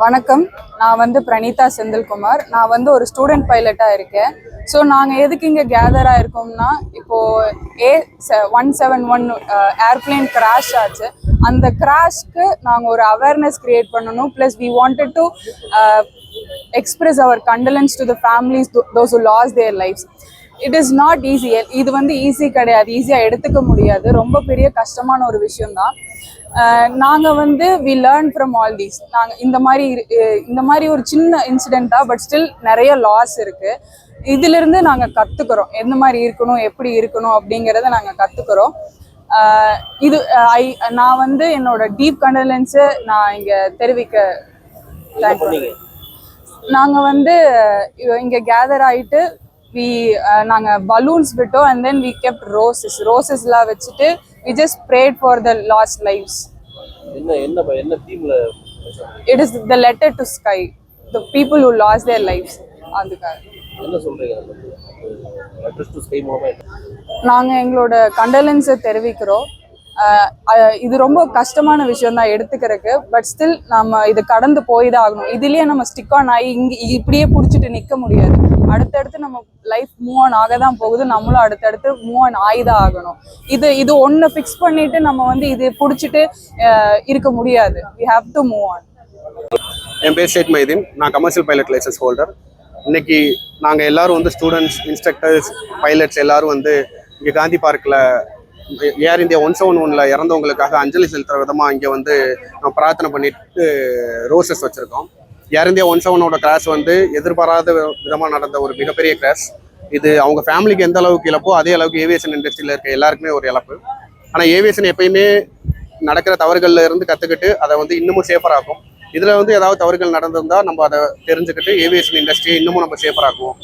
வணக்கம். நான் பிரணீதா செந்தில்குமார். நான் ஒரு ஸ்டூடெண்ட் பைலட்டாக இருக்கேன். ஸோ நாங்கள் எதுக்கு இங்கே கேதராக இருக்கோம்னா, இப்போது A171 ஏர்பிளேன் கிராஷ் ஆச்சு. அந்த கிராஷ்க்கு நாங்கள் ஒரு அவேர்னஸ் கிரியேட் பண்ணணும். Plus we wanted to express our condolences to the families those who lost their lives. It is not easy. இது ஈஸி கிடையாது, ஈஸியாக எடுத்துக்க முடியாது. ரொம்ப பெரிய கஷ்டமான ஒரு விஷயம்தான். நாங்கள் we learn from all these. நாங்கள் இந்த மாதிரி ஒரு சின்ன இன்சிடென்ட் தான், பட் ஸ்டில் நிறைய லாஸ் இருக்குது. இதிலிருந்து நாங்கள் கற்றுக்குறோம் எந்த மாதிரி இருக்கணும், எப்படி இருக்கணும் அப்படிங்கிறத நாங்கள் கற்றுக்குறோம். நான் என்னோட டீப் கண்டலன்ஸை நான் இங்கே தெரிவிக்க நாங்கள் இங்கே கேதர் ஆகிட்டு நாங்கள் பலூன்ஸ் விட்டோம். அண்ட் தென் வி கெப்ட் ரோசஸ்லாம் வச்சுட்டு we just prayed for the lost lives. என்ன தீம்ல? It is the letter to sky, the people who lost their lives. அதுக்காக என்ன சொல்றீங்க? letter to sky மூலமா நாங்க எங்களோட கண்டலன்ஸை தெரிவிக்கிறோம். இது ரொம்ப கஷ்டமான விஷயம் தான் எடுத்துக்கிறதுக்கு. பட் ஸ்டில் நம்ம இது கடந்து போய் தான் ஆகணும். இதுலயே நம்ம ஸ்டிக் ஆன் ஆகி இப்படியே பிடிச்சிட்டு நிற்க முடியாது. அடுத்தடுத்து நம்ம லைஃப் மூவ் ஆன் ஆக தான் போகுது. நம்மளும் அடுத்தடுத்து மூவ் ஆன் ஆகி தான் ஆகணும். இது ஒன்று ஃபிக்ஸ் பண்ணிட்டு நம்ம இது பிடிச்சிட்டு இருக்க முடியாது. we have to move on. என் பேர் ஷேக் மைதீன். நான் கமர்ஷியல் பைலட் லைசன்ஸ் ஹோல்டர். இன்னைக்கு நாங்கள் எல்லாரும் ஸ்டூடெண்ட்ஸ், இன்ஸ்ட்ரக்டர்ஸ், பைலட்ஸ் எல்லாரும் இங்கே காந்தி பார்க்கில் ஏர் இந்தியா 171 இறந்தவங்களுக்காக அஞ்சலி செலுத்துகிற விதமாக இங்கே நம்ம பிரார்த்தனை பண்ணிட்டு ரோசஸ் வச்சுருக்கோம். ஏர் இந்தியா 171 கிராஷ் எதிர்பாராத விதமாக நடந்த ஒரு மிகப்பெரிய கிராஷ். இது அவங்க ஃபேமிலிக்கு எந்த அளவுக்கு இழப்போ அதே அளவுக்கு ஏவியேஷன் இண்டஸ்ட்ரியில் இருக்க எல்லாருக்குமே ஒரு இழப்பு. ஆனால் ஏவியேஷன் எப்பயுமே நடக்கிற தவறுகளில் இருந்து கற்றுக்கிட்டு அதை இன்னமும் சேஃபராகும். இதில் ஏதாவது தவறுகள் நடந்திருந்தால் நம்ம அதை தெரிஞ்சுக்கிட்டு ஏவியேஷன் இண்டஸ்ட்ரியை இன்னமும் நம்ம சேஃபராக்குவோம்.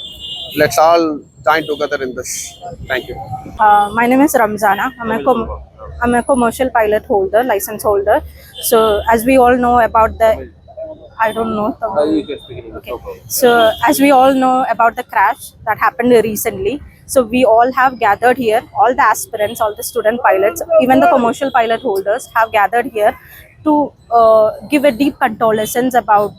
Let's all join together in this. Thank you. My name is Ramzana. I'm a commercial pilot holder, license holder. So as we all know about the, I don't know. Okay. So as we all know about the crash that happened recently, so we all have gathered here. All the aspirants, all the student pilots, even the commercial pilot holders have gathered here to give a deep condolences about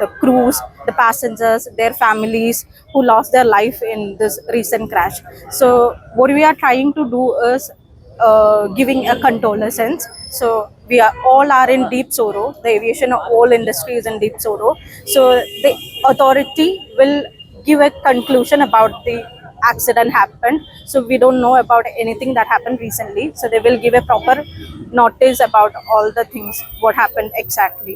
the crews, the passengers, their families who lost their life in this recent crash. So what we are trying to do is giving a condolences. So we all are in deep sorrow. The aviation whole industry is in deep sorrow. So the authority will give a conclusion about the accident happened. So we don't know about anything that happened recently. So they will give a proper notice about all the things what happened exactly.